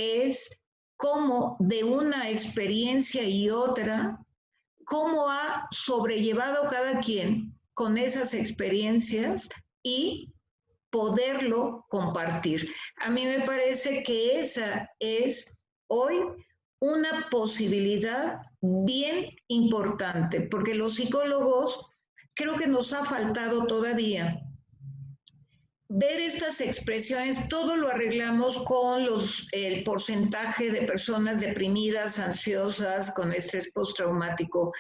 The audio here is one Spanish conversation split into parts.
es cómo de una experiencia y otra, cómo ha sobrellevado cada quien con esas experiencias y poderlo compartir. A mí me parece que esa es hoy una posibilidad bien importante, porque los psicólogos creo que nos ha faltado todavía ver estas expresiones. Todo lo arreglamos con el porcentaje de personas deprimidas, ansiosas, con estrés postraumático,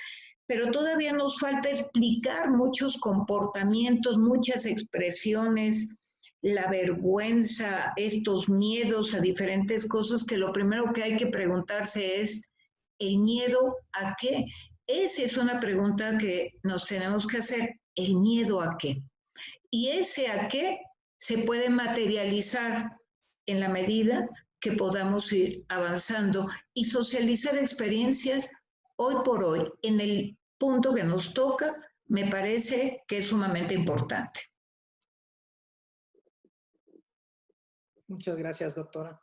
pero todavía nos falta explicar muchos comportamientos, muchas expresiones, la vergüenza, estos miedos a diferentes cosas, que lo primero que hay que preguntarse es, ¿el miedo a qué? Esa es una pregunta que nos tenemos que hacer, ¿el miedo a qué? Y ese a qué se puede materializar en la medida que podamos ir avanzando y socializar experiencias hoy por hoy en el punto que nos toca, me parece que es sumamente importante. Muchas gracias, doctora.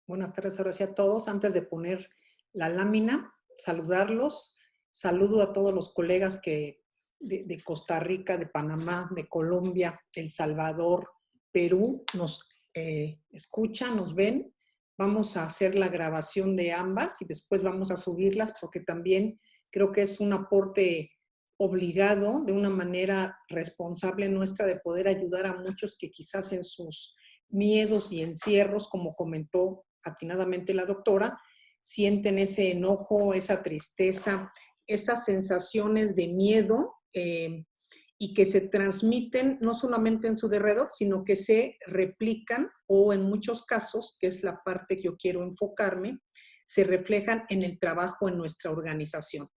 Buenas tardes ahora sí a todos. Antes de poner la lámina, saludarlos. Saludo a todos los colegas que de Costa Rica, de Panamá, de Colombia, El Salvador, Perú, nos escuchan, nos ven. Vamos a hacer la grabación de ambas y después vamos a subirlas porque también creo que es un aporte obligado, de una manera responsable nuestra, de poder ayudar a muchos que quizás en sus miedos y encierros, como comentó atinadamente la doctora, sienten ese enojo, esa tristeza, esas sensaciones de miedo y que se transmiten no solamente en su derredor, sino que se replican o en muchos casos, que es la parte que yo quiero enfocarme, se reflejan en el trabajo en nuestra organización.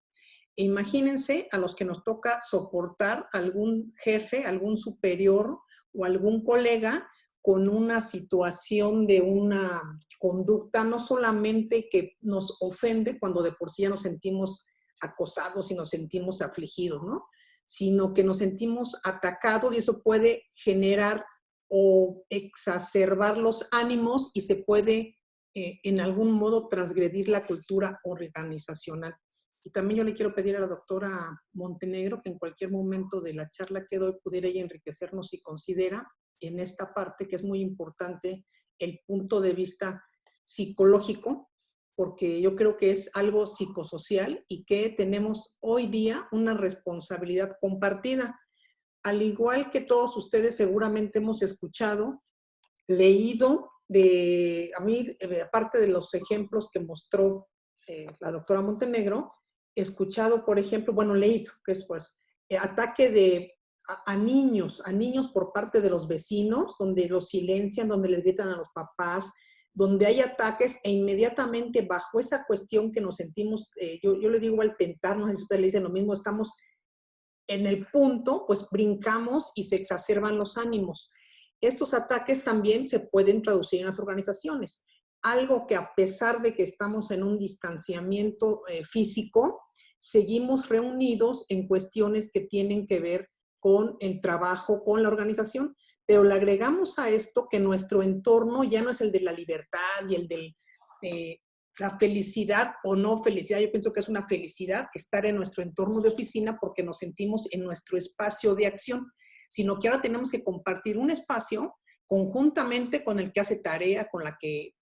Imagínense a los que nos toca soportar algún jefe, algún superior o algún colega con una situación de una conducta no solamente que nos ofende cuando de por sí ya nos sentimos acosados y nos sentimos afligidos, ¿no? Sino que nos sentimos atacados y eso puede generar o exacerbar los ánimos y se puede en algún modo transgredir la cultura organizacional. Y también yo le quiero pedir a la doctora Montenegro que en cualquier momento de la charla que doy pudiera ella enriquecernos si considera en esta parte que es muy importante el punto de vista psicológico, porque yo creo que es algo psicosocial y que tenemos hoy día una responsabilidad compartida. Al igual que todos ustedes seguramente hemos escuchado, leído, a mí, aparte de los ejemplos que mostró la doctora Montenegro, he escuchado, por ejemplo, bueno, leído, que es pues, ataque a niños por parte de los vecinos, donde los silencian, donde les gritan a los papás, donde hay ataques e inmediatamente bajo esa cuestión que nos sentimos, yo le digo al tentar, no sé si ustedes le dicen lo mismo, estamos en el punto, pues brincamos y se exacerban los ánimos. Estos ataques también se pueden traducir en las organizaciones. Algo que a pesar de que estamos en un distanciamiento físico, seguimos reunidos en cuestiones que tienen que ver con el trabajo, con la organización, pero le agregamos a esto que nuestro entorno ya no es el de la libertad y el de la felicidad o no felicidad. Yo pienso que es una felicidad estar en nuestro entorno de oficina porque nos sentimos en nuestro espacio de acción, sino que ahora tenemos que compartir un espacio conjuntamente con el que hace tarea, con la que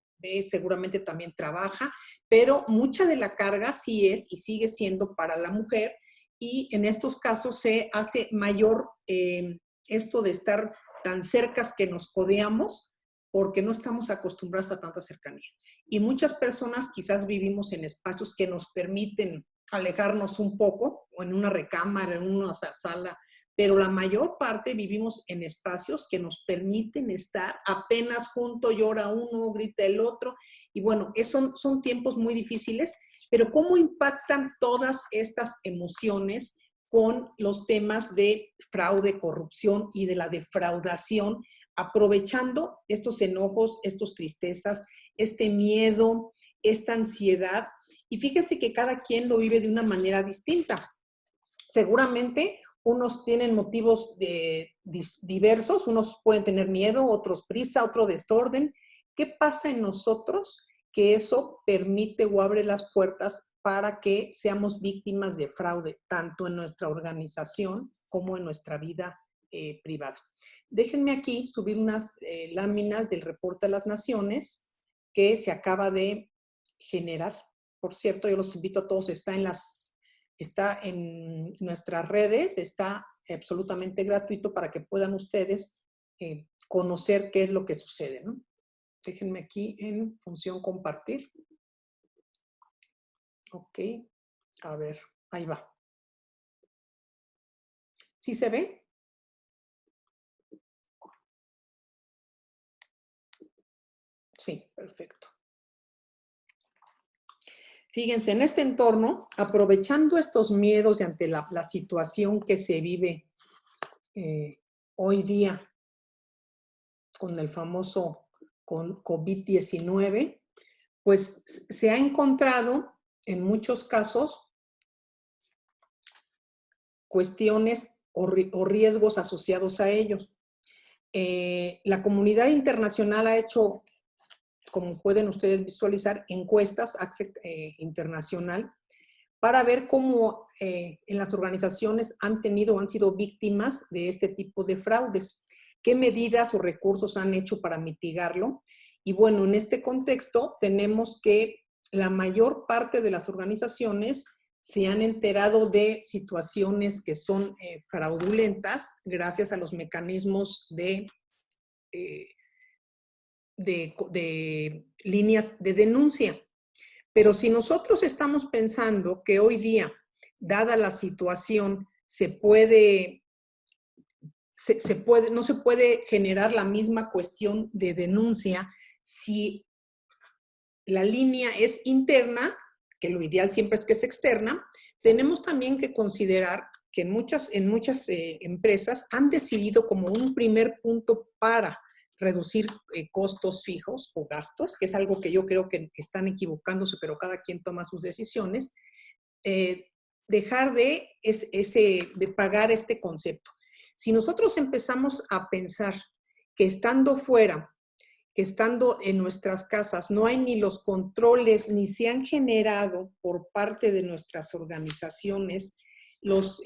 seguramente también trabaja, pero mucha de la carga sí es y sigue siendo para la mujer y en estos casos se hace mayor esto de estar tan cercas que nos codeamos porque no estamos acostumbrados a tanta cercanía. Y muchas personas quizás vivimos en espacios que nos permiten alejarnos un poco, o en una recámara, en una sala, pero la mayor parte vivimos en espacios que nos permiten estar apenas juntos, llora uno, grita el otro, y bueno, son tiempos muy difíciles, pero ¿cómo impactan todas estas emociones con los temas de fraude, corrupción y de la defraudación, aprovechando estos enojos, estas tristezas, este miedo, esta ansiedad? Y fíjense que cada quien lo vive de una manera distinta. Seguramente unos tienen motivos diversos, unos pueden tener miedo, otros prisa, otro desorden. ¿Qué pasa en nosotros que eso permite o abre las puertas para que seamos víctimas de fraude, tanto en nuestra organización como en nuestra vida privada. Déjenme aquí subir unas láminas del reporte de las naciones que se acaba de generar. Por cierto, yo los invito a todos, está en nuestras redes, está absolutamente gratuito para que puedan ustedes conocer qué es lo que sucede, ¿no? Déjenme aquí en función compartir. Ok, a ver, ahí va. ¿Sí se ve? Sí, perfecto. Fíjense, en este entorno, aprovechando estos miedos y ante la situación que se vive hoy día con el famoso COVID-19, pues se ha encontrado en muchos casos cuestiones o riesgos asociados a ellos. La comunidad internacional ha hecho, como pueden ustedes visualizar, encuestas internacional para ver cómo en las organizaciones han sido víctimas de este tipo de fraudes, qué medidas o recursos han hecho para mitigarlo. Y bueno, en este contexto tenemos que la mayor parte de las organizaciones se han enterado de situaciones que son fraudulentas gracias a los mecanismos de líneas de denuncia. Pero si nosotros estamos pensando que hoy día, dada la situación, no se puede generar la misma cuestión de denuncia si la línea es interna, que lo ideal siempre es que es externa, tenemos también que considerar que en muchas empresas han decidido como un primer punto para reducir costos fijos o gastos, que es algo que yo creo que están equivocándose, pero cada quien toma sus decisiones, dejar de pagar este concepto. Si nosotros empezamos a pensar que estando fuera, que estando en nuestras casas no hay ni los controles, ni se han generado por parte de nuestras organizaciones los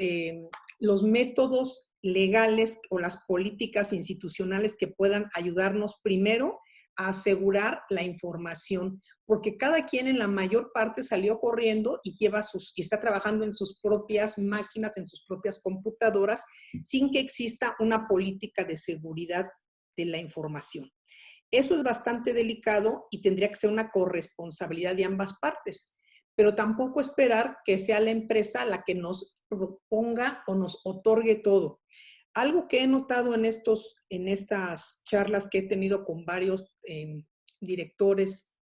métodos legales o las políticas institucionales que puedan ayudarnos primero a asegurar la información, porque cada quien en la mayor parte salió corriendo y está trabajando en sus propias máquinas, en sus propias computadoras, sin que exista una política de seguridad de la información. Eso es bastante delicado y tendría que ser una corresponsabilidad de ambas partes, pero tampoco esperar que sea la empresa la que nos proponga o nos otorgue todo. Algo que he notado en estas charlas que he tenido con varios directores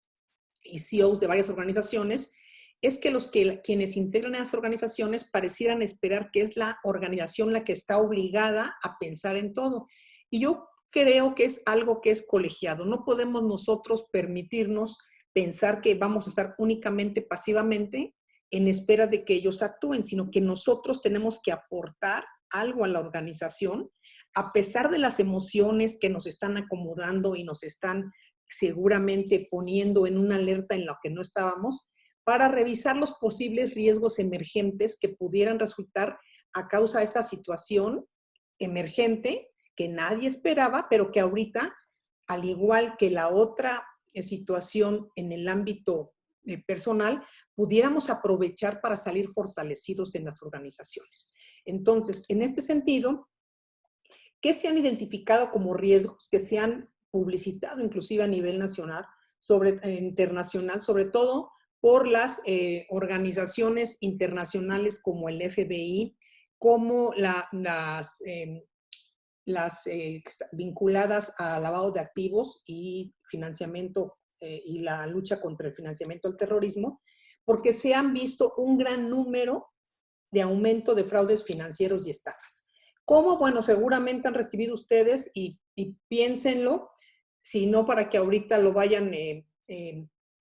y CEOs de varias organizaciones, es que quienes integran a las organizaciones parecieran esperar que es la organización la que está obligada a pensar en todo. Y yo creo que es algo que es colegiado. No podemos nosotros permitirnos pensar que vamos a estar únicamente pasivamente en espera de que ellos actúen, sino que nosotros tenemos que aportar algo a la organización, a pesar de las emociones que nos están acomodando y nos están seguramente poniendo en una alerta en la que no estábamos, para revisar los posibles riesgos emergentes que pudieran resultar a causa de esta situación emergente que nadie esperaba, pero que ahorita, al igual que la otra situación en el ámbito personal, pudiéramos aprovechar para salir fortalecidos en las organizaciones. Entonces, en este sentido, ¿qué se han identificado como riesgos que se han publicitado inclusive a nivel nacional, internacional, sobre todo por las organizaciones internacionales como el FBI, como las vinculadas a lavado de activos y financiamiento y la lucha contra el financiamiento al terrorismo, porque se han visto un gran número de aumento de fraudes financieros y estafas. ¿Cómo? Bueno, seguramente han recibido ustedes y piénsenlo, si no para que ahorita lo vayan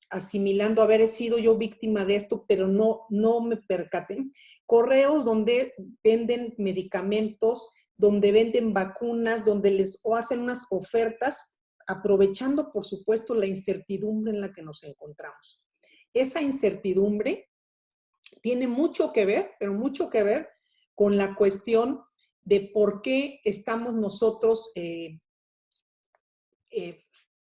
asimilando, haber sido yo víctima de esto, pero no me percaté. Correos donde venden medicamentos, donde venden vacunas, donde les hacen unas ofertas aprovechando, por supuesto, la incertidumbre en la que nos encontramos. Esa incertidumbre tiene mucho que ver, pero mucho que ver con la cuestión de por qué estamos nosotros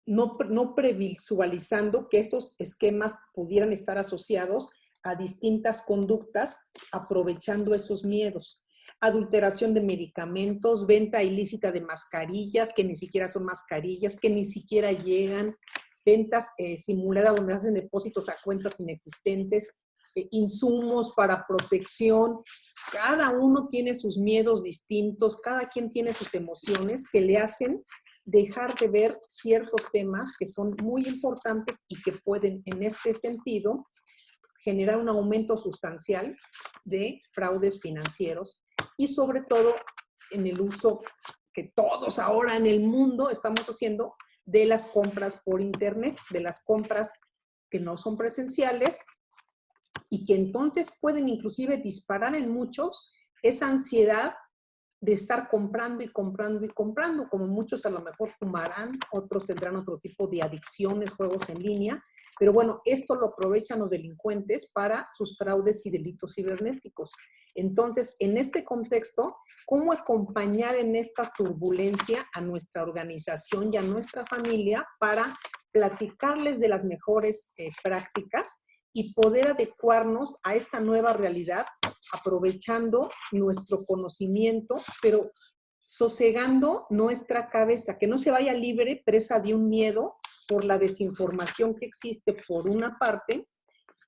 no previsualizando que estos esquemas pudieran estar asociados a distintas conductas, aprovechando esos miedos. Adulteración de medicamentos, venta ilícita de mascarillas, que ni siquiera son mascarillas, que ni siquiera llegan, ventas simuladas donde hacen depósitos a cuentas inexistentes, insumos para protección. Cada uno tiene sus miedos distintos, cada quien tiene sus emociones que le hacen dejar de ver ciertos temas que son muy importantes y que pueden, en este sentido, generar un aumento sustancial de fraudes financieros y sobre todo en el uso que todos ahora en el mundo estamos haciendo de las compras por internet, de las compras que no son presenciales y que entonces pueden inclusive disparar en muchos esa ansiedad de estar comprando y comprando y comprando, como muchos a lo mejor fumarán, otros tendrán otro tipo de adicciones, juegos en línea, pero bueno, esto lo aprovechan los delincuentes para sus fraudes y delitos cibernéticos. Entonces, en este contexto, ¿cómo acompañar en esta turbulencia a nuestra organización y a nuestra familia para platicarles de las mejores prácticas y poder adecuarnos a esta nueva realidad, aprovechando nuestro conocimiento, pero sosegando nuestra cabeza, que no se vaya libre, presa de un miedo por la desinformación que existe por una parte,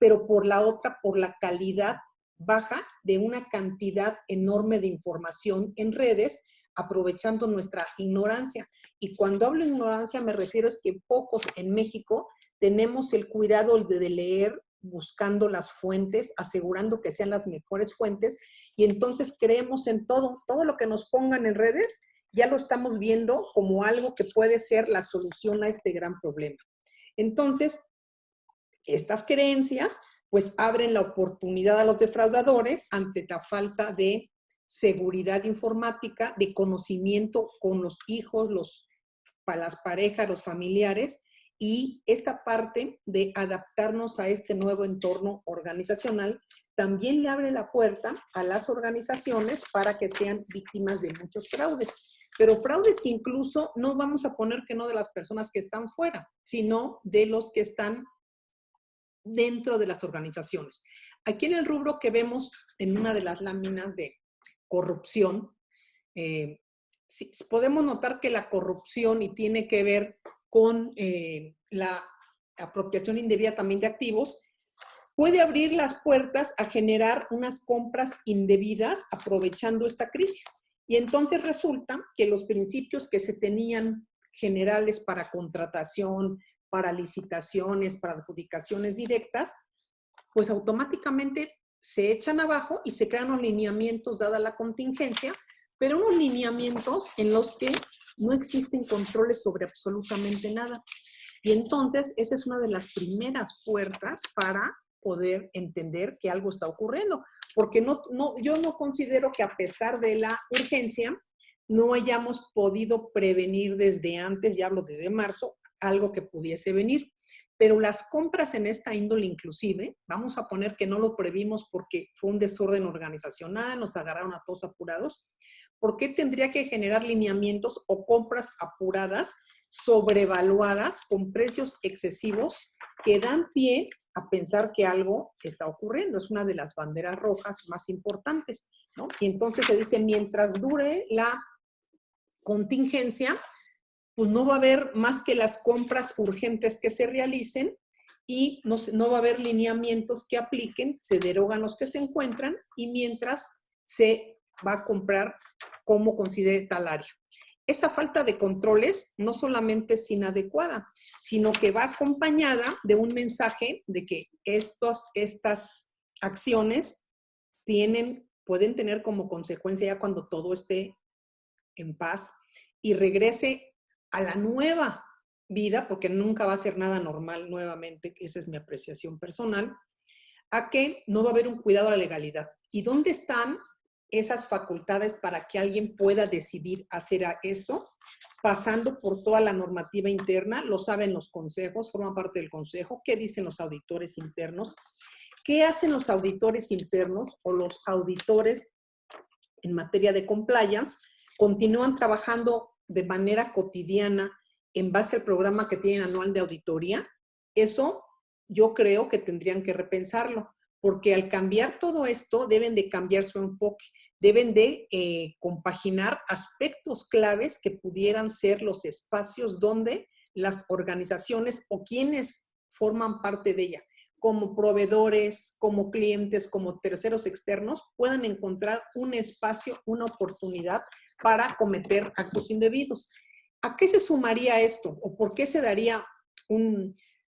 pero por la otra, por la calidad baja de una cantidad enorme de información en redes, aprovechando nuestra ignorancia. Y cuando hablo de ignorancia me refiero es que pocos en México tenemos el cuidado de leer, buscando las fuentes, asegurando que sean las mejores fuentes, y entonces creemos en todo lo que nos pongan en redes, ya lo estamos viendo como algo que puede ser la solución a este gran problema. Entonces, estas creencias pues abren la oportunidad a los defraudadores ante la falta de seguridad informática, de conocimiento con los hijos, las parejas, los familiares, y esta parte de adaptarnos a este nuevo entorno organizacional también le abre la puerta a las organizaciones para que sean víctimas de muchos fraudes. Pero fraudes incluso no vamos a poner que no de las personas que están fuera, sino de los que están dentro de las organizaciones. Aquí en el rubro que vemos en una de las láminas de corrupción, podemos notar que la corrupción y tiene que ver con la apropiación indebida también de activos, puede abrir las puertas a generar unas compras indebidas aprovechando esta crisis. Y entonces resulta que los principios que se tenían generales para contratación, para licitaciones, para adjudicaciones directas, pues automáticamente se echan abajo y se crean unos lineamientos dada la contingencia, pero unos lineamientos en los que no existen controles sobre absolutamente nada. Y entonces esa es una de las primeras puertas para poder entender que algo está ocurriendo. Porque yo no considero que a pesar de la urgencia, no hayamos podido prevenir desde antes, ya hablo desde marzo, algo que pudiese venir. Pero las compras en esta índole inclusive, vamos a poner que no lo previmos porque fue un desorden organizacional, nos agarraron a todos apurados. ¿Por qué tendría que generar lineamientos o compras apuradas, sobrevaluadas, con precios excesivos que dan pie a pensar que algo está ocurriendo? Es una de las banderas rojas más importantes, ¿no? Y entonces se dice, mientras dure la contingencia, pues no va a haber más que las compras urgentes que se realicen y no va a haber lineamientos que apliquen, se derogan los que se encuentran y mientras se va a comprar como considere tal área. Esa falta de controles no solamente es inadecuada, sino que va acompañada de un mensaje de que estas acciones pueden tener como consecuencia ya cuando todo esté en paz y regrese a la nueva vida, porque nunca va a ser nada normal nuevamente, esa es mi apreciación personal, a que no va a haber un cuidado a la legalidad. ¿Y dónde están esas facultades para que alguien pueda decidir hacer eso, pasando por toda la normativa interna, lo saben los consejos, forman parte del consejo, qué dicen los auditores internos, qué hacen los auditores internos o los auditores en materia de compliance, continúan trabajando de manera cotidiana en base al programa que tienen anual de auditoría. Eso yo creo que tendrían que repensarlo, porque al cambiar todo esto deben de cambiar su enfoque, deben de compaginar aspectos claves que pudieran ser los espacios donde las organizaciones o quienes forman parte de ella, como proveedores, como clientes, como terceros externos, puedan encontrar un espacio, una oportunidad para cometer actos indebidos. ¿A qué se sumaría esto? ¿O por qué se daría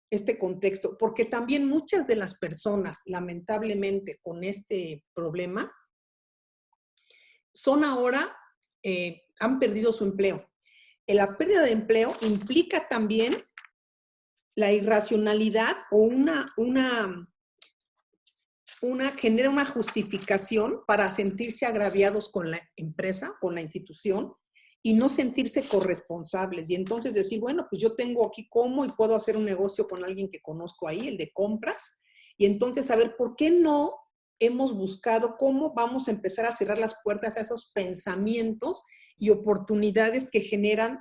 este contexto? Porque también muchas de las personas, lamentablemente, con este problema, son ahora, han perdido su empleo. La pérdida de empleo implica también la irracionalidad o genera una justificación para sentirse agraviados con la empresa, con la institución, y no sentirse corresponsables. Y entonces decir, bueno, pues yo tengo aquí cómo y puedo hacer un negocio con alguien que conozco ahí, el de compras, y entonces saber por qué no hemos buscado cómo vamos a empezar a cerrar las puertas a esos pensamientos y oportunidades que generan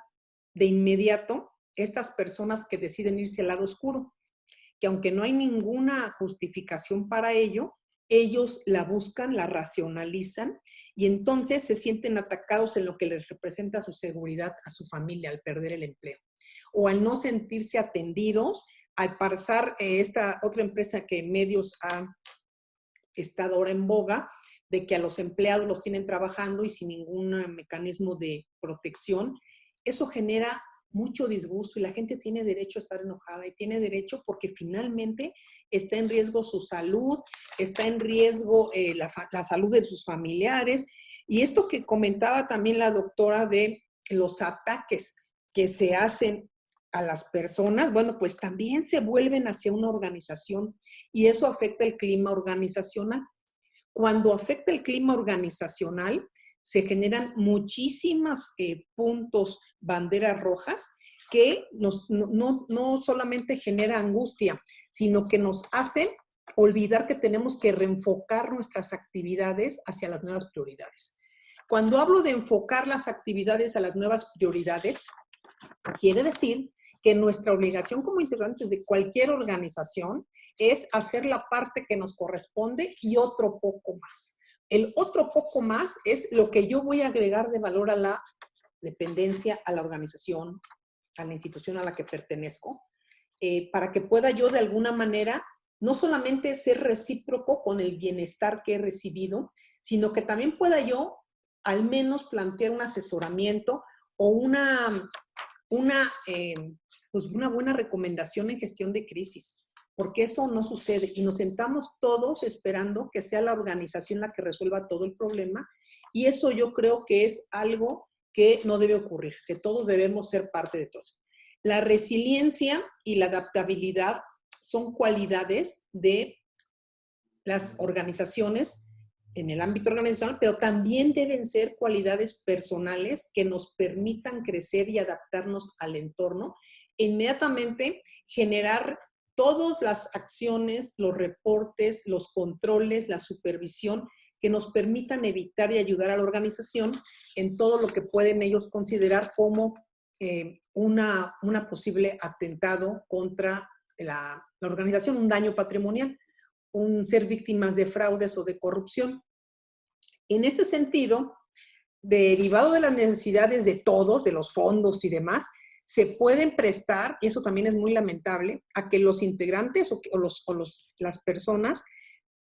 de inmediato estas personas que deciden irse al lado oscuro, que aunque no hay ninguna justificación para ello, ellos la buscan, la racionalizan y entonces se sienten atacados en lo que les representa su seguridad, a su familia, al perder el empleo. O al no sentirse atendidos, al pasar esta otra empresa que en medios ha estado ahora en boga, de que a los empleados los tienen trabajando y sin ningún mecanismo de protección, eso genera mucho disgusto y la gente tiene derecho a estar enojada y tiene derecho porque finalmente está en riesgo su salud, está en riesgo la salud de sus familiares. Y esto que comentaba también la doctora de los ataques que se hacen a las personas, bueno, pues también se vuelven hacia una organización y eso afecta el clima organizacional. Cuando afecta el clima organizacional, se generan muchísimos puntos, banderas rojas, que no solamente genera angustia, sino que nos hacen olvidar que tenemos que reenfocar nuestras actividades hacia las nuevas prioridades. Cuando hablo de enfocar las actividades a las nuevas prioridades, quiere decir que nuestra obligación como integrantes de cualquier organización es hacer la parte que nos corresponde y otro poco más. El otro poco más es lo que yo voy a agregar de valor a la dependencia, a la organización, a la institución a la que pertenezco, para que pueda yo de alguna manera no solamente ser recíproco con el bienestar que he recibido, sino que también pueda yo al menos plantear un asesoramiento o una buena recomendación en gestión de crisis, porque eso no sucede y nos sentamos todos esperando que sea la organización la que resuelva todo el problema y eso yo creo que es algo que no debe ocurrir, que todos debemos ser parte de todo. La resiliencia y la adaptabilidad son cualidades de las organizaciones en el ámbito organizacional, pero también deben ser cualidades personales que nos permitan crecer y adaptarnos al entorno, e inmediatamente generar todas las acciones, los reportes, los controles, la supervisión que nos permitan evitar y ayudar a la organización en todo lo que pueden ellos considerar como una posible atentado contra la organización, un daño patrimonial, un ser víctimas de fraudes o de corrupción. En este sentido, derivado de las necesidades de todos, de los fondos y demás, se pueden prestar, y eso también es muy lamentable, a que los integrantes las personas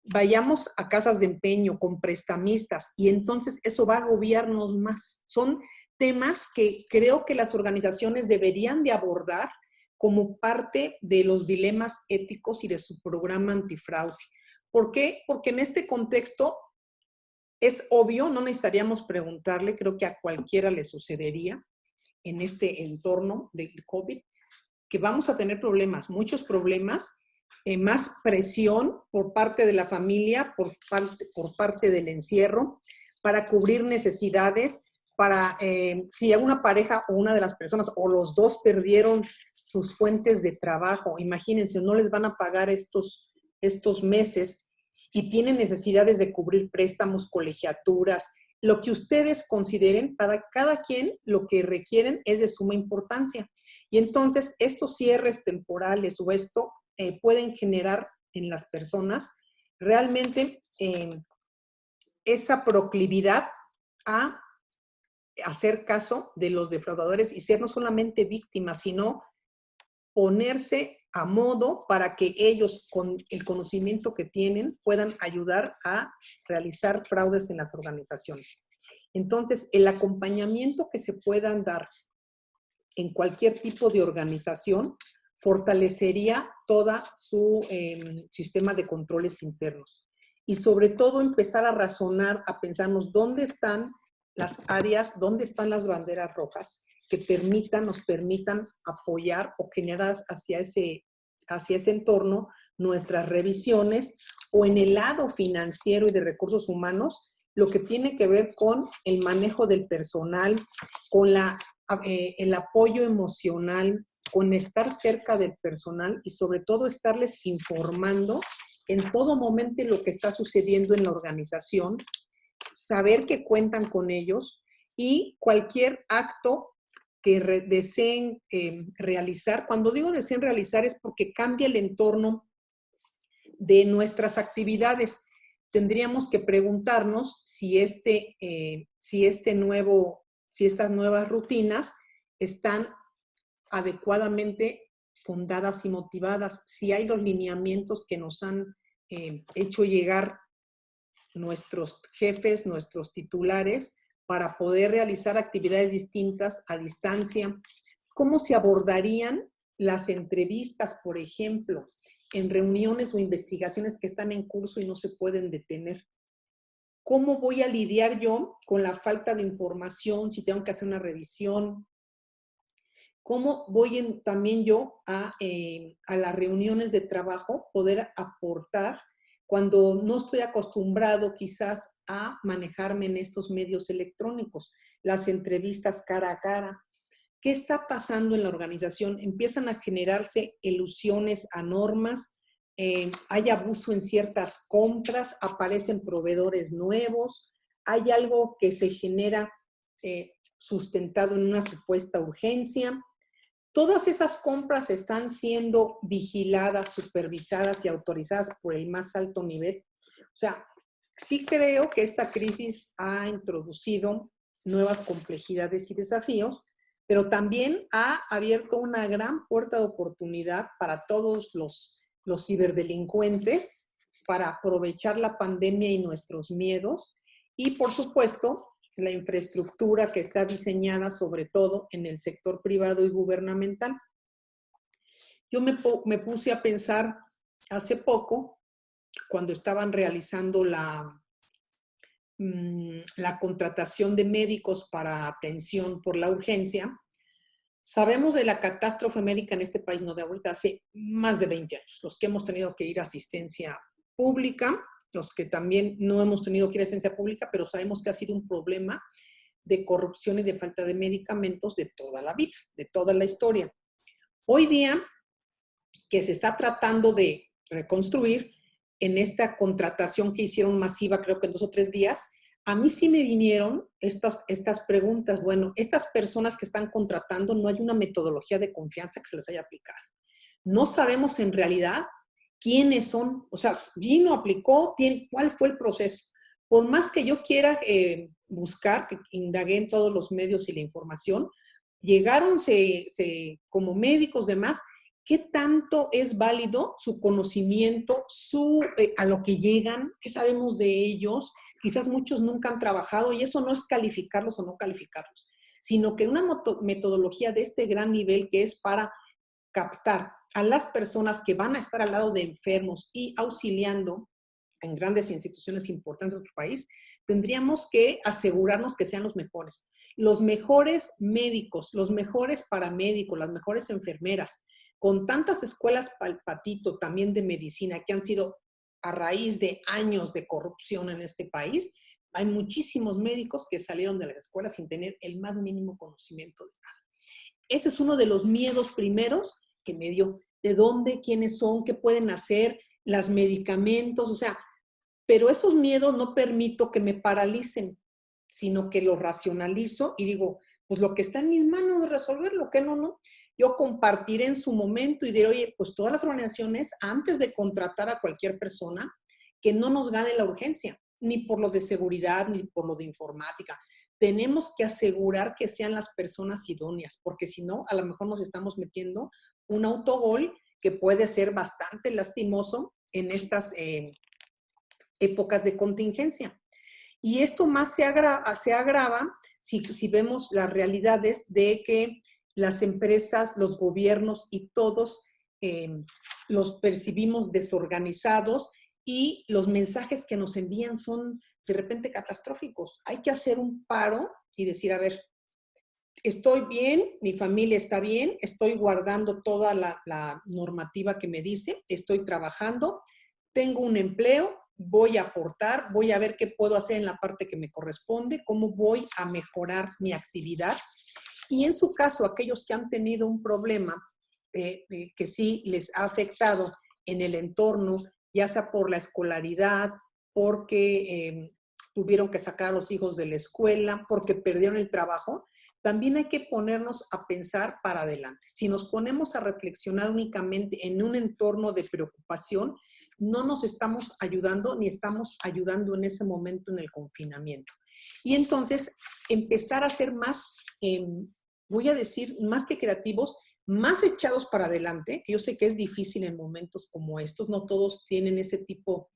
vayamos a casas de empeño con prestamistas y entonces eso va a agobiarnos más. Son temas que creo que las organizaciones deberían de abordar como parte de los dilemas éticos y de su programa antifraude. ¿Por qué? Porque en este contexto es obvio, no necesitaríamos preguntarle, creo que a cualquiera le sucedería en este entorno del COVID, que vamos a tener problemas, muchos problemas, más presión por parte de la familia, por parte del encierro, para cubrir necesidades, para si una pareja o una de las personas o los dos perdieron sus fuentes de trabajo, imagínense, no les van a pagar estos meses y tienen necesidades de cubrir préstamos, colegiaturas, lo que ustedes consideren, para cada quien lo que requieren es de suma importancia. Y entonces estos cierres temporales o esto pueden generar en las personas realmente esa proclividad a hacer caso de los defraudadores y ser no solamente víctimas, sino ponerse a modo para que ellos, con el conocimiento que tienen, puedan ayudar a realizar fraudes en las organizaciones. Entonces, el acompañamiento que se puedan dar en cualquier tipo de organización fortalecería toda su sistema de controles internos. Y sobre todo empezar a razonar, a pensarnos dónde están las áreas, dónde están las banderas rojas que nos permitan apoyar o generar hacia ese entorno nuestras revisiones, o en el lado financiero y de recursos humanos, lo que tiene que ver con el manejo del personal, con el apoyo emocional, con estar cerca del personal y sobre todo estarles informando en todo momento lo que está sucediendo en la organización, saber que cuentan con ellos y cualquier acto que deseen realizar. Cuando digo deseen realizar es porque cambia el entorno de nuestras actividades. Tendríamos que preguntarnos si estas nuevas rutinas están adecuadamente fundadas y motivadas, si hay los lineamientos que nos han hecho llegar nuestros jefes, nuestros titulares, para poder realizar actividades distintas a distancia. ¿Cómo se abordarían las entrevistas, por ejemplo, en reuniones o investigaciones que están en curso y no se pueden detener? ¿Cómo voy a lidiar yo con la falta de información si tengo que hacer una revisión? ¿Cómo voy también yo a las reuniones de trabajo poder aportar cuando no estoy acostumbrado quizás a manejarme en estos medios electrónicos? Las entrevistas cara a cara. ¿Qué está pasando en la organización? Empiezan a generarse elusiones a normas, hay abuso en ciertas compras, aparecen proveedores nuevos, hay algo que se genera sustentado en una supuesta urgencia. Todas esas compras están siendo vigiladas, supervisadas y autorizadas por el más alto nivel. O sea, sí creo que esta crisis ha introducido nuevas complejidades y desafíos, pero también ha abierto una gran puerta de oportunidad para todos los ciberdelincuentes para aprovechar la pandemia y nuestros miedos y, por supuesto, la infraestructura que está diseñada sobre todo en el sector privado y gubernamental. Yo me puse a pensar hace poco, cuando estaban realizando la contratación de médicos para atención por la urgencia. Sabemos de la catástrofe médica en este país, no de ahorita, hace más de 20 años. Los que hemos tenido que ir a asistencia pública, los que también no hemos tenido que ir a asistencia pública, pero sabemos que ha sido un problema de corrupción y de falta de medicamentos de toda la vida, de toda la historia. Hoy día, que se está tratando de reconstruir, en esta contratación que hicieron masiva, creo que en 2 o 3 días, a mí sí me vinieron estas preguntas. Bueno, estas personas que están contratando, no hay una metodología de confianza que se les haya aplicado. No sabemos en realidad quiénes son, o sea, vino, aplicó, cuál fue el proceso. Por más que yo quiera buscar, que indagué en todos los medios y la información, llegaron como médicos, demás, ¿qué tanto es válido su conocimiento, a lo que llegan? ¿Qué sabemos de ellos? Quizás muchos nunca han trabajado y eso no es calificarlos o no calificarlos, sino que una metodología de este gran nivel que es para captar a las personas que van a estar al lado de enfermos y auxiliando en grandes instituciones importantes de nuestro país, tendríamos que asegurarnos que sean los mejores médicos, los mejores paramédicos, las mejores enfermeras, con tantas escuelas palpatito también de medicina que han sido a raíz de años de corrupción en este país, Hay muchísimos médicos que salieron de la escuela sin tener el más mínimo conocimiento de nada. Ese es uno de los miedos primeros que me dio. ¿De dónde? ¿Quiénes son? ¿Qué pueden hacer? Los medicamentos, o sea, pero esos miedos no permito que me paralicen, sino que los racionalizo y digo, pues lo que está en mis manos es resolverlo, ¿qué no? Yo compartiré en su momento y diré, oye, pues todas las organizaciones, antes de contratar a cualquier persona, que no nos gane la urgencia, ni por lo de seguridad, ni por lo de informática. Tenemos que asegurar que sean las personas idóneas, porque si no, a lo mejor nos estamos metiendo un autogol que puede ser bastante lastimoso en estas épocas de contingencia. Y esto más se agrava si vemos las realidades de que las empresas, los gobiernos y todos los percibimos desorganizados y los mensajes que nos envían son de repente catastróficos. Hay que hacer un paro y decir, a ver, estoy bien, mi familia está bien, estoy guardando toda la normativa que me dice, estoy trabajando, tengo un empleo, voy a aportar, voy a ver qué puedo hacer en la parte que me corresponde, cómo voy a mejorar mi actividad. Y en su caso, aquellos que han tenido un problema que sí les ha afectado en el entorno, ya sea por la escolaridad, porque tuvieron que sacar a los hijos de la escuela, porque perdieron el trabajo, también hay que ponernos a pensar para adelante. Si nos ponemos a reflexionar únicamente en un entorno de preocupación, no nos estamos ayudando ni estamos ayudando en ese momento en el confinamiento. Y entonces empezar a ser más, voy a decir, más que creativos, más echados para adelante. Yo sé que es difícil en momentos como estos, no todos tienen ese tipo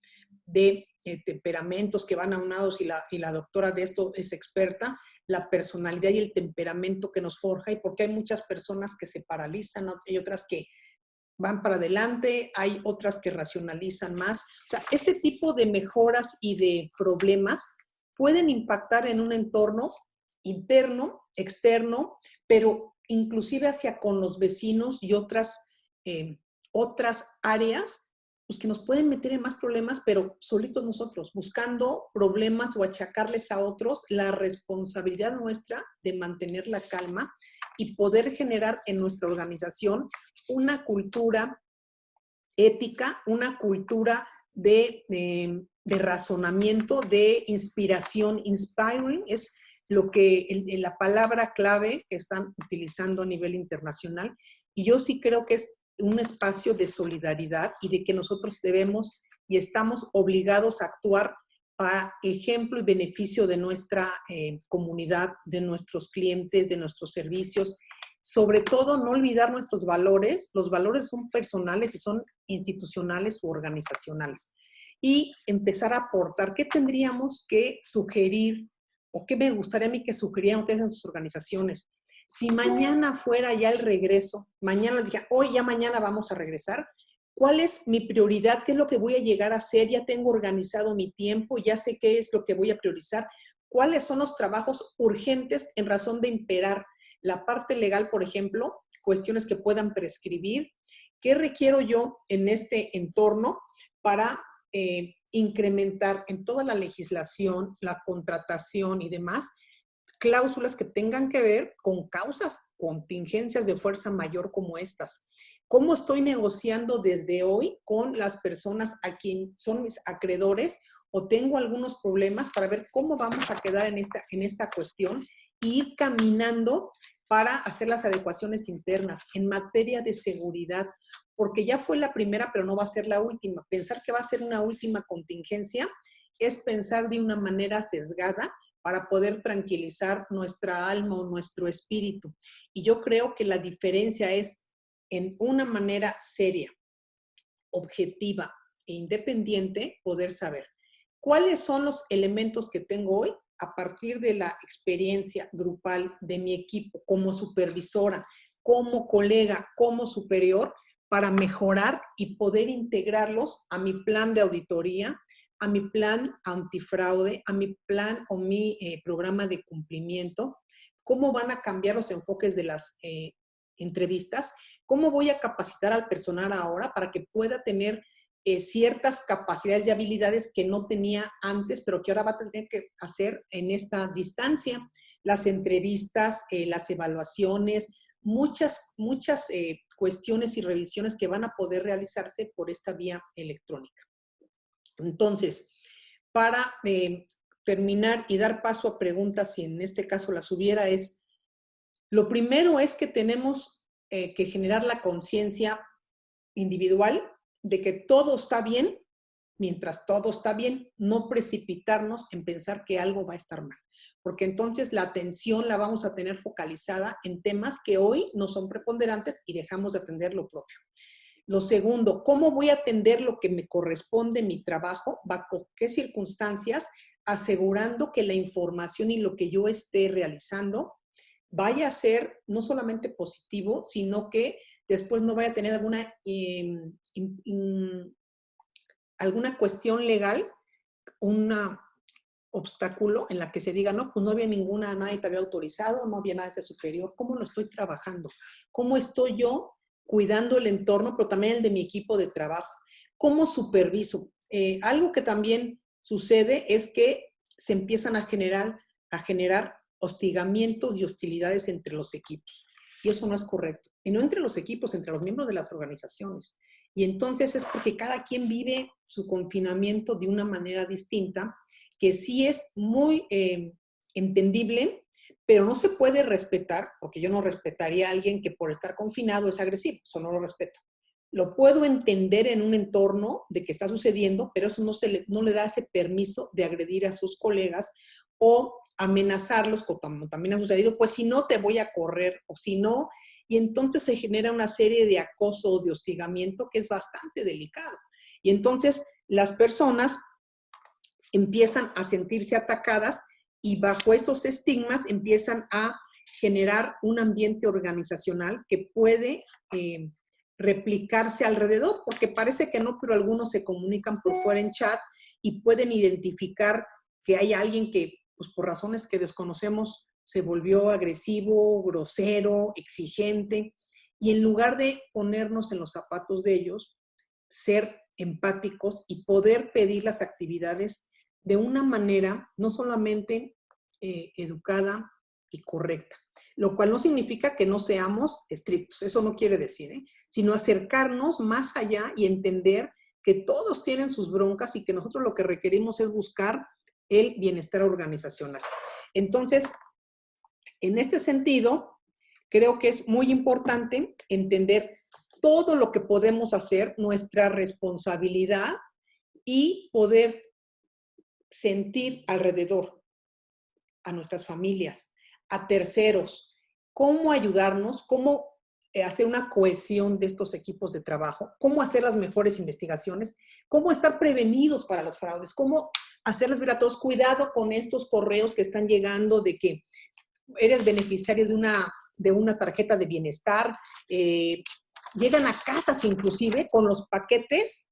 de temperamentos que van aunados y la doctora de esto es experta, la personalidad y el temperamento que nos forja y porque hay muchas personas que se paralizan, hay otras que van para adelante, hay otras que racionalizan más. O sea, este tipo de mejoras y de problemas pueden impactar en un entorno interno, externo, pero inclusive hacia con los vecinos y otras áreas pues que nos pueden meter en más problemas, pero solitos nosotros, buscando problemas o achacarles a otros la responsabilidad nuestra de mantener la calma y poder generar en nuestra organización una cultura ética, una cultura de razonamiento, de inspiración. Inspiring es lo que la palabra clave que están utilizando a nivel internacional. Y yo sí creo que es un espacio de solidaridad y de que nosotros debemos y estamos obligados a actuar para ejemplo y beneficio de nuestra comunidad, de nuestros clientes, de nuestros servicios. Sobre todo, no olvidar nuestros valores. Los valores son personales y son institucionales u organizacionales. Y empezar a aportar. ¿Qué tendríamos que sugerir o qué me gustaría a mí que sugirieran ustedes en sus organizaciones? Si mañana fuera ya el regreso, mañana les dije, hoy ya mañana vamos a regresar, ¿cuál es mi prioridad? ¿Qué es lo que voy a llegar a hacer? Ya tengo organizado mi tiempo, ya sé qué es lo que voy a priorizar. ¿Cuáles son los trabajos urgentes en razón de imperar? La parte legal, por ejemplo, cuestiones que puedan prescribir. ¿Qué requiero yo en este entorno para incrementar en toda la legislación, la contratación y demás, cláusulas que tengan que ver con causas, contingencias de fuerza mayor como estas? ¿Cómo estoy negociando desde hoy con las personas a quien son mis acreedores o tengo algunos problemas para ver cómo vamos a quedar en esta cuestión e ir caminando para hacer las adecuaciones internas en materia de seguridad? Porque ya fue la primera, pero no va a ser la última. Pensar que va a ser una última contingencia es pensar de una manera sesgada para poder tranquilizar nuestra alma o nuestro espíritu. Y yo creo que la diferencia es en una manera seria, objetiva e independiente poder saber cuáles son los elementos que tengo hoy a partir de la experiencia grupal de mi equipo como supervisora, como colega, como superior, para mejorar y poder integrarlos a mi plan de auditoría, a mi plan antifraude, a mi plan o mi programa de cumplimiento. ¿Cómo van a cambiar los enfoques de las entrevistas? ¿Cómo voy a capacitar al personal ahora para que pueda tener ciertas capacidades y habilidades que no tenía antes, pero que ahora va a tener que hacer en esta distancia. Las entrevistas, las evaluaciones, muchas cuestiones y revisiones que van a poder realizarse por esta vía electrónica. Entonces, para terminar y dar paso a preguntas, si en este caso las hubiera, lo primero es que tenemos que generar la conciencia individual de que todo está bien mientras todo está bien, no precipitarnos en pensar que algo va a estar mal, porque entonces la atención la vamos a tener focalizada en temas que hoy no son preponderantes y dejamos de atender lo propio. Lo segundo, ¿cómo voy a atender lo que me corresponde mi trabajo? ¿Bajo qué circunstancias? Asegurando que la información y lo que yo esté realizando vaya a ser no solamente positivo, sino que después no vaya a tener alguna cuestión legal, un obstáculo en la que se diga, no, pues no había nadie te había autorizado, no había nada de superior. ¿Cómo lo estoy trabajando? ¿Cómo estoy yo cuidando el entorno, pero también el de mi equipo de trabajo? ¿Cómo superviso? Algo que también sucede es que se empiezan a generar hostigamientos y hostilidades entre los equipos. Y eso no es correcto. Y no entre los equipos, entre los miembros de las organizaciones. Y entonces es porque cada quien vive su confinamiento de una manera distinta, que sí es muy entendible, pero no se puede respetar, porque yo no respetaría a alguien que por estar confinado es agresivo. Eso no lo respeto. Lo puedo entender en un entorno de que está sucediendo, pero eso no le da ese permiso de agredir a sus colegas o amenazarlos, como también ha sucedido, pues si no te voy a correr, o si no, y entonces se genera una serie de acoso o de hostigamiento que es bastante delicado. Y entonces las personas empiezan a sentirse atacadas y bajo esos estigmas empiezan a generar un ambiente organizacional que puede replicarse alrededor, porque parece que no, pero algunos se comunican por fuera en chat y pueden identificar que hay alguien que, pues por razones que desconocemos, se volvió agresivo, grosero, exigente, y en lugar de ponernos en los zapatos de ellos, ser empáticos y poder pedir las actividades de una manera no solamente educada y correcta, lo cual no significa que no seamos estrictos, eso no quiere decir, sino acercarnos más allá y entender que todos tienen sus broncas y que nosotros lo que requerimos es buscar el bienestar organizacional. Entonces, en este sentido, creo que es muy importante entender todo lo que podemos hacer, nuestra responsabilidad y poder sentir alrededor a nuestras familias, a terceros, cómo ayudarnos, cómo hacer una cohesión de estos equipos de trabajo, cómo hacer las mejores investigaciones, cómo estar prevenidos para los fraudes, cómo hacerles ver a todos, cuidado con estos correos que están llegando de que eres beneficiario de una tarjeta de bienestar, llegan a casas inclusive con los paquetes,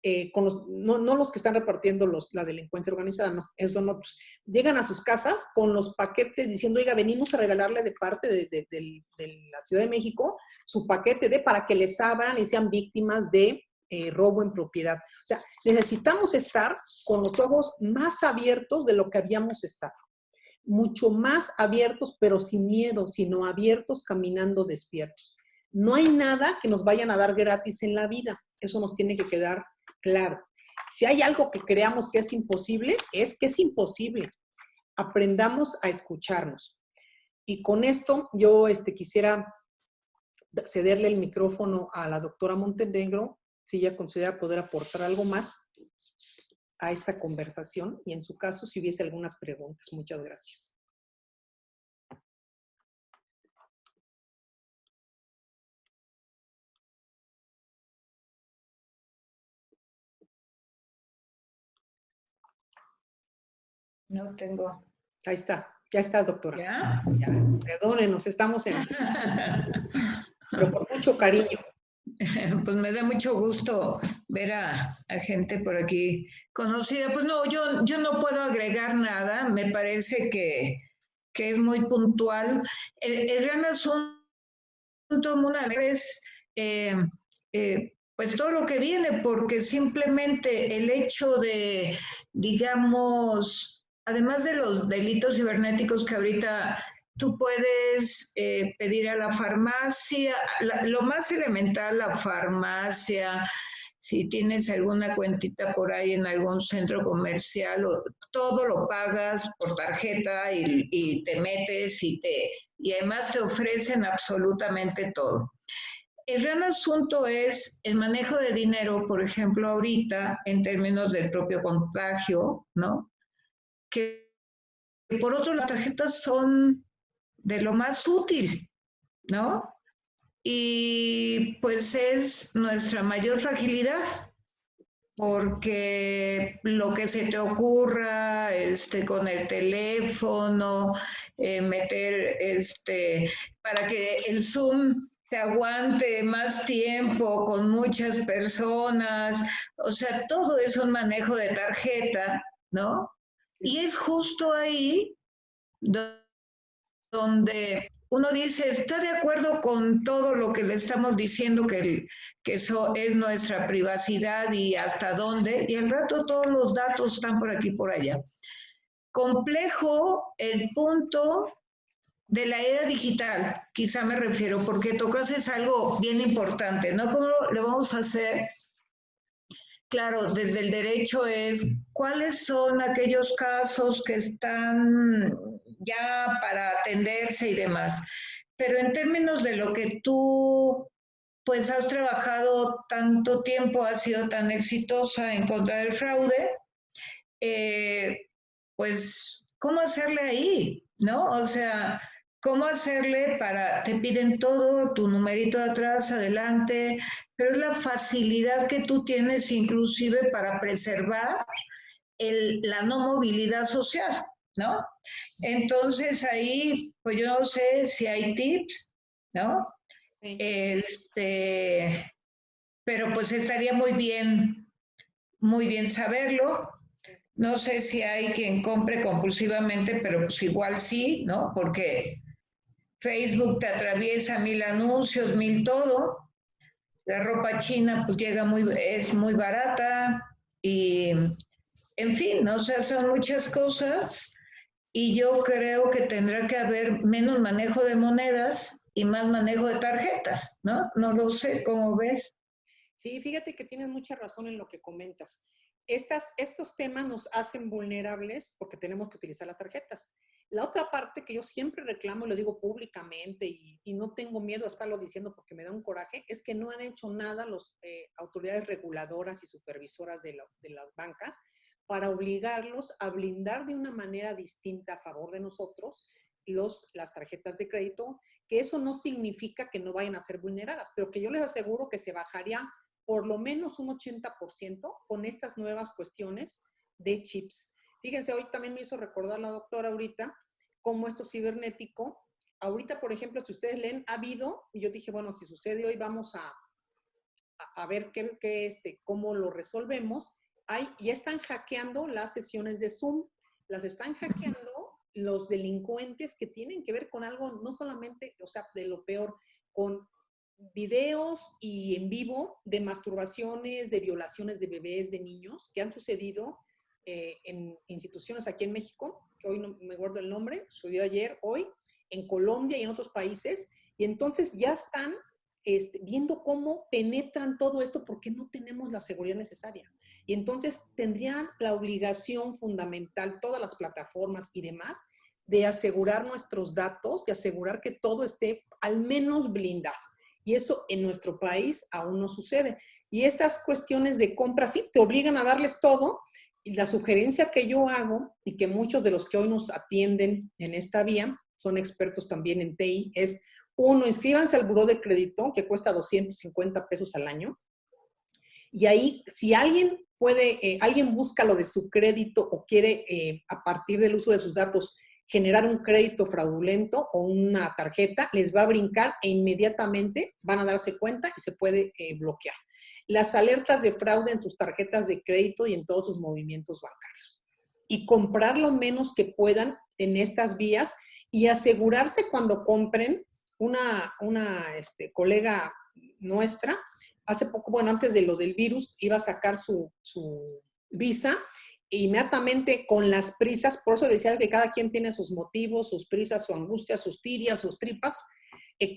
no los que están repartiendo la delincuencia organizada, no, esos son otros. Llegan a sus casas con los paquetes diciendo, oiga, venimos a regalarle de parte de la Ciudad de México su paquete para que les abran y sean víctimas de robo en propiedad. O sea, necesitamos estar con los ojos más abiertos de lo que habíamos estado. Mucho más abiertos, pero sin miedo, sino abiertos, caminando despiertos. No hay nada que nos vayan a dar gratis en la vida. Eso nos tiene que quedar claro. Si hay algo que creamos que es imposible, es que es imposible. Aprendamos a escucharnos. Y con esto yo quisiera cederle el micrófono a la doctora Montenegro, si ella considera poder aportar algo más a esta conversación y en su caso si hubiese algunas preguntas. Muchas gracias. No tengo. Ahí está, ya está, doctora. ¿Ya? Ya, perdónenos, estamos pero con mucho cariño. Pues me da mucho gusto ver a gente por aquí conocida. Pues no, yo no puedo agregar nada, me parece que es muy puntual. El gran asunto, Mona, es pues todo lo que viene, porque simplemente el hecho de, digamos, además de los delitos cibernéticos que ahorita tú puedes pedir a la farmacia, lo más elemental, la farmacia, si tienes alguna cuentita por ahí en algún centro comercial, todo lo pagas por tarjeta y te metes y además te ofrecen absolutamente todo. El gran asunto es el manejo de dinero, por ejemplo, ahorita, en términos del propio contagio, ¿no? Que por otro, las tarjetas son de lo más útil, ¿no? Y pues es nuestra mayor fragilidad, porque lo que se te ocurra con el teléfono, meter para que el Zoom te aguante más tiempo con muchas personas, o sea, todo es un manejo de tarjeta, ¿no? Y es justo ahí donde uno dice, está de acuerdo con todo lo que le estamos diciendo, que eso es nuestra privacidad y hasta dónde, y al rato todos los datos están por aquí y por allá. Complejo el punto de la era digital, quizá me refiero, porque tocas es algo bien importante, ¿no? ¿Cómo le vamos a hacer? Claro, desde el derecho es cuáles son aquellos casos que están ya para atenderse y demás. Pero en términos de lo que tú pues has trabajado tanto tiempo, has sido tan exitosa en contra del fraude, pues, ¿cómo hacerle ahí? ¿No? O sea, ¿cómo hacerle para, te piden todo, tu numerito de atrás, adelante, pero es la facilidad que tú tienes inclusive para preservar la no movilidad social, ¿no? Entonces ahí, pues yo no sé si hay tips, ¿no? Sí. Pero pues estaría muy bien saberlo. No sé si hay quien compre compulsivamente, pero pues igual sí, ¿no? Porque Facebook te atraviesa 1000 anuncios, 1000 todo. La ropa china pues es muy barata y en fin, ¿no? O sea, son muchas cosas y yo creo que tendrá que haber menos manejo de monedas y más manejo de tarjetas, ¿no? No lo sé, ¿cómo ves? Sí, fíjate que tienes mucha razón en lo que comentas. Estos temas nos hacen vulnerables porque tenemos que utilizar las tarjetas. La otra parte que yo siempre reclamo, y lo digo públicamente y no tengo miedo a estarlo diciendo porque me da un coraje, es que no han hecho nada las autoridades reguladoras y supervisoras de las bancas para obligarlos a blindar de una manera distinta a favor de nosotros las tarjetas de crédito, que eso no significa que no vayan a ser vulneradas, pero que yo les aseguro que se bajaría por lo menos un 80% con estas nuevas cuestiones de chips. Fíjense, hoy también me hizo recordar la doctora ahorita cómo esto cibernético, ahorita, por ejemplo, si ustedes leen, ha habido, y yo dije, bueno, si sucede hoy vamos a ver cómo lo resolvemos. Ya están hackeando las sesiones de Zoom, las están hackeando los delincuentes que tienen que ver con algo, no solamente, o sea, de lo peor, con videos y en vivo de masturbaciones, de violaciones de bebés, de niños, que han sucedido en instituciones aquí en México, que hoy no me guardo el nombre, sucedió ayer, hoy, en Colombia y en otros países, y entonces ya están viendo cómo penetran todo esto porque no tenemos la seguridad necesaria. Y entonces tendrían la obligación fundamental, todas las plataformas y demás, de asegurar nuestros datos, de asegurar que todo esté al menos blindado. Y eso en nuestro país aún no sucede. Y estas cuestiones de compra sí te obligan a darles todo. Y la sugerencia que yo hago, y que muchos de los que hoy nos atienden en esta vía, son expertos también en TI, es, uno, inscríbanse al buró de crédito, que cuesta 250 pesos al año. Y ahí, si alguien alguien busca lo de su crédito o quiere, a partir del uso de sus datos, generar un crédito fraudulento o una tarjeta, les va a brincar e inmediatamente van a darse cuenta y se puede bloquear. Las alertas de fraude en sus tarjetas de crédito y en todos sus movimientos bancarios. Y comprar lo menos que puedan en estas vías y asegurarse cuando compren. Una colega nuestra, hace poco, bueno, antes de lo del virus, iba a sacar su visa, e inmediatamente con las prisas, por eso decía que cada quien tiene sus motivos, sus prisas, su angustia, sus tirias, sus tripas,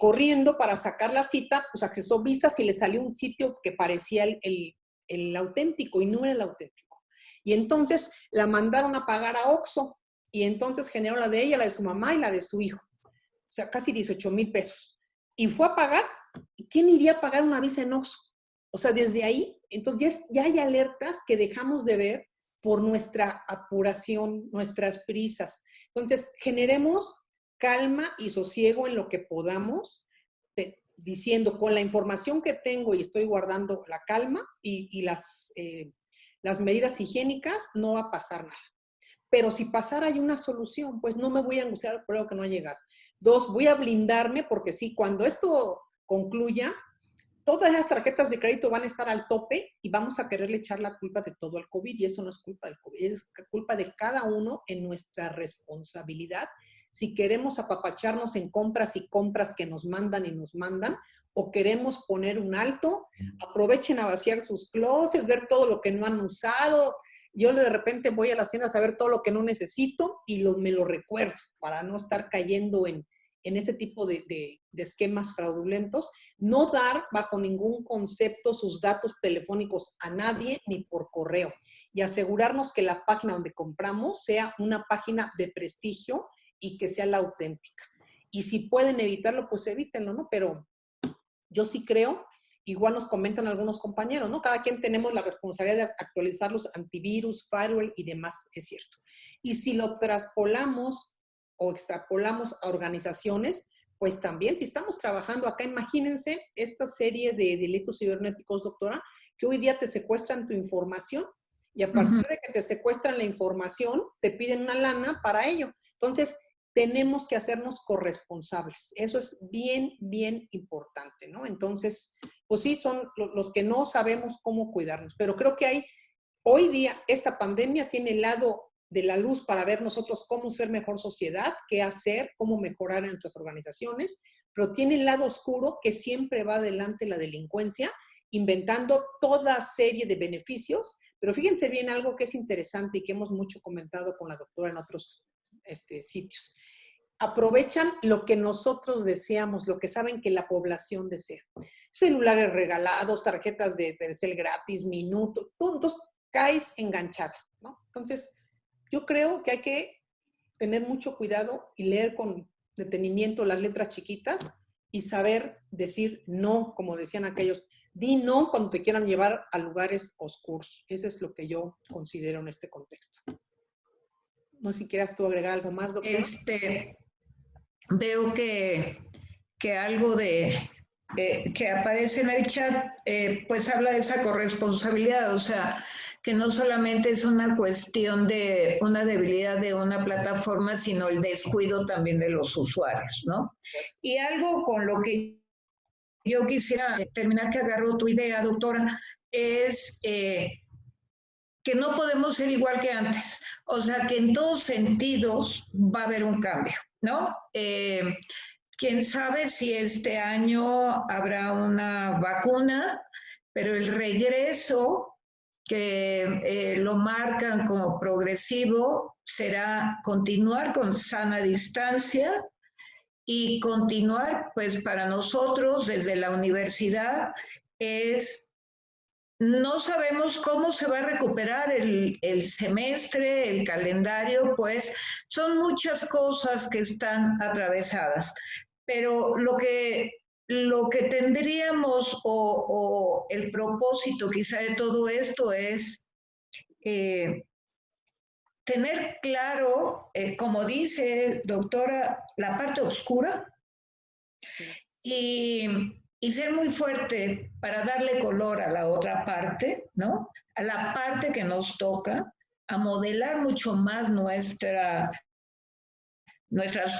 corriendo para sacar la cita, pues accesó visas y le salió un sitio que parecía el auténtico y no era el auténtico. Y entonces la mandaron a pagar a Oxxo y entonces generó la de ella, la de su mamá y la de su hijo. O sea, casi 18,000 pesos. Y fue a pagar. ¿Y quién iría a pagar una visa en Oxxo? O sea, desde ahí, entonces ya hay alertas que dejamos de ver por nuestra apuración, nuestras prisas. Entonces, generemos calma y sosiego en lo que podamos, diciendo con la información que tengo y estoy guardando la calma y las medidas higiénicas, no va a pasar nada. Pero si pasara hay una solución, pues no me voy a angustiar por algo que no ha llegado. 2, voy a blindarme porque sí, cuando esto concluya, todas las tarjetas de crédito van a estar al tope y vamos a quererle echar la culpa de todo al COVID, y eso no es culpa del COVID, es culpa de cada uno en nuestra responsabilidad. Si queremos apapacharnos en compras y compras que nos mandan y nos mandan, o queremos poner un alto, aprovechen a vaciar sus closets, ver todo lo que no han usado. Yo de repente voy a las tiendas a ver todo lo que no necesito y me lo recuerdo para no estar cayendo en este tipo de esquemas fraudulentos. No dar bajo ningún concepto sus datos telefónicos a nadie ni por correo, y asegurarnos que la página donde compramos sea una página de prestigio y que sea la auténtica. Y si pueden evitarlo, pues evítenlo, ¿no? Pero yo sí creo, igual nos comentan algunos compañeros, ¿no? Cada quien tenemos la responsabilidad de actualizar los antivirus, firewall y demás, es cierto. Y si lo traspolamos o extrapolamos a organizaciones, pues también, si estamos trabajando acá, imagínense esta serie de delitos cibernéticos, doctora, que hoy día te secuestran tu información y a partir de que te secuestran la información, te piden una lana para ello. Entonces, tenemos que hacernos corresponsables. Eso es bien, bien importante, ¿no? Entonces, pues sí, son los que no sabemos cómo cuidarnos, pero creo que hoy día, esta pandemia tiene el lado de la luz para ver nosotros cómo ser mejor sociedad, qué hacer, cómo mejorar en nuestras organizaciones, pero tiene el lado oscuro que siempre va adelante la delincuencia, inventando toda serie de beneficios. Pero fíjense bien algo que es interesante y que hemos mucho comentado con la doctora en otros sitios. Aprovechan lo que nosotros deseamos, lo que saben que la población desea. Celulares regalados, tarjetas de Telcel gratis, minutos, entonces caes enganchada, ¿no? Entonces, yo creo que hay que tener mucho cuidado y leer con detenimiento las letras chiquitas y saber decir no, como decían aquellos. Di no cuando te quieran llevar a lugares oscuros. Eso es lo que yo considero en este contexto. No sé si quieras tú agregar algo más, doctora. Veo que algo que aparece en el chat, pues habla de esa corresponsabilidad, o sea, que no solamente es una cuestión de una debilidad de una plataforma, sino el descuido también de los usuarios, ¿no? Y algo con lo que yo quisiera terminar, que agarró tu idea, doctora, es que no podemos ser igual que antes. O sea, que en todos sentidos va a haber un cambio, ¿no? Quién sabe si este año habrá una vacuna, pero el regreso que lo marcan como progresivo será continuar con sana distancia y continuar, pues para nosotros desde la universidad no sabemos cómo se va a recuperar el semestre, el calendario, pues son muchas cosas que están atravesadas. Pero lo que tendríamos o el propósito quizá de todo esto es tener claro, como dice doctora, la parte oscura y ser muy fuerte para darle color a la otra parte, ¿no? A la parte que nos toca, a modelar mucho más nuestras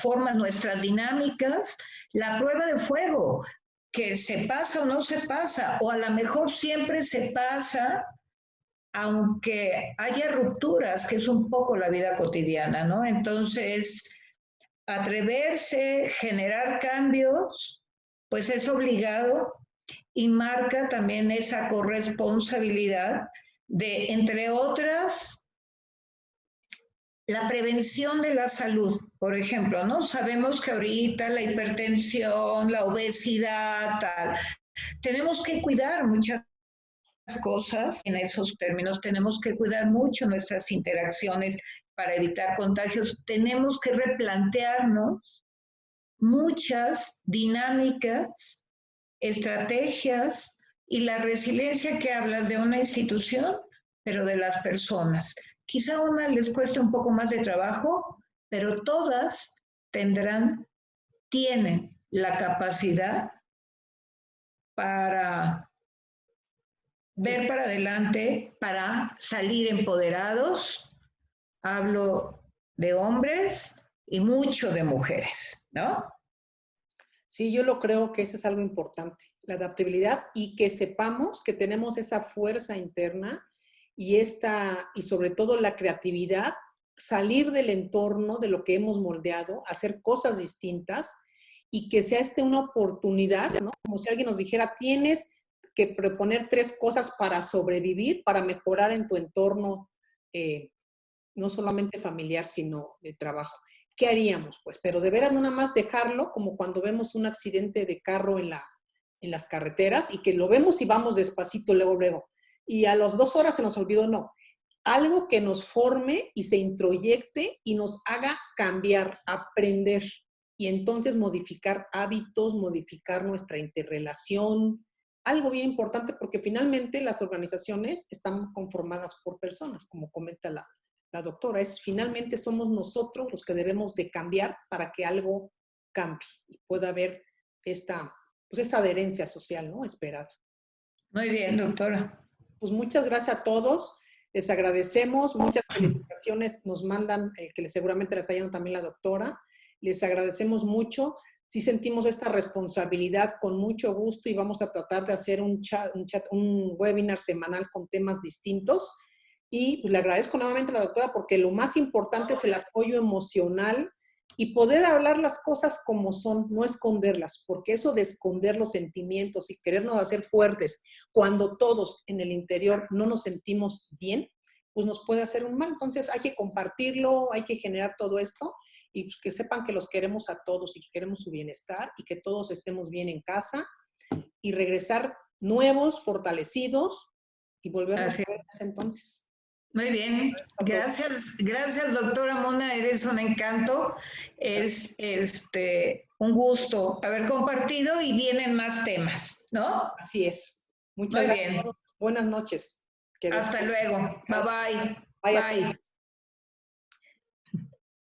formas, nuestras dinámicas, la prueba de fuego, que se pasa o no se pasa, o a lo mejor siempre se pasa, aunque haya rupturas, que es un poco la vida cotidiana, ¿no? Entonces, atreverse, generar cambios, pues es obligado y marca también esa corresponsabilidad de, entre otras, la prevención de la salud, por ejemplo, ¿no? Sabemos que ahorita la hipertensión, la obesidad, tal, tenemos que cuidar muchas cosas en esos términos, tenemos que cuidar mucho nuestras interacciones para evitar contagios, tenemos que replantearnos muchas dinámicas, estrategias y la resiliencia que hablas de una institución, pero de las personas. Quizá a una les cueste un poco más de trabajo, pero todas tienen la capacidad para ver para adelante, para salir empoderados. Hablo de hombres y mucho de mujeres, ¿no? Sí, yo lo creo que eso es algo importante, la adaptabilidad y que sepamos que tenemos esa fuerza interna y sobre todo la creatividad, salir del entorno de lo que hemos moldeado, hacer cosas distintas y que sea una oportunidad, ¿no? Como si alguien nos dijera, tienes que proponer 3 cosas para sobrevivir, para mejorar en tu entorno, no solamente familiar, sino de trabajo. ¿Qué haríamos? Pues, pero de veras no nada más dejarlo como cuando vemos un accidente de carro en las carreteras y que lo vemos y vamos despacito luego. Y a las 2 horas se nos olvidó, no. Algo que nos forme y se introyecte y nos haga cambiar, aprender y entonces modificar hábitos, modificar nuestra interrelación. Algo bien importante porque finalmente las organizaciones están conformadas por personas, como comenta la doctora, finalmente somos nosotros los que debemos de cambiar para que algo cambie y pueda haber esta adherencia social, ¿no? Esperada. Muy bien, doctora. Pues muchas gracias a todos, les agradecemos, muchas felicitaciones nos mandan, que seguramente la está yendo también la doctora, les agradecemos mucho, sí sentimos esta responsabilidad con mucho gusto y vamos a tratar de hacer un webinar semanal con temas distintos. Y pues, le agradezco nuevamente a la doctora porque lo más importante es el apoyo emocional y poder hablar las cosas como son, no esconderlas, porque eso de esconder los sentimientos y querernos hacer fuertes cuando todos en el interior no nos sentimos bien, pues nos puede hacer un mal. Entonces hay que compartirlo, hay que generar todo esto y pues, que sepan que los queremos a todos y que queremos su bienestar y que todos estemos bien en casa y regresar nuevos, fortalecidos y volvernos a ver entonces. Muy bien, gracias doctora Mona, eres un encanto, es un gusto haber compartido y vienen más temas, ¿no? Así es. Muchas gracias. Buenas noches. Hasta luego. Bye bye. Bye.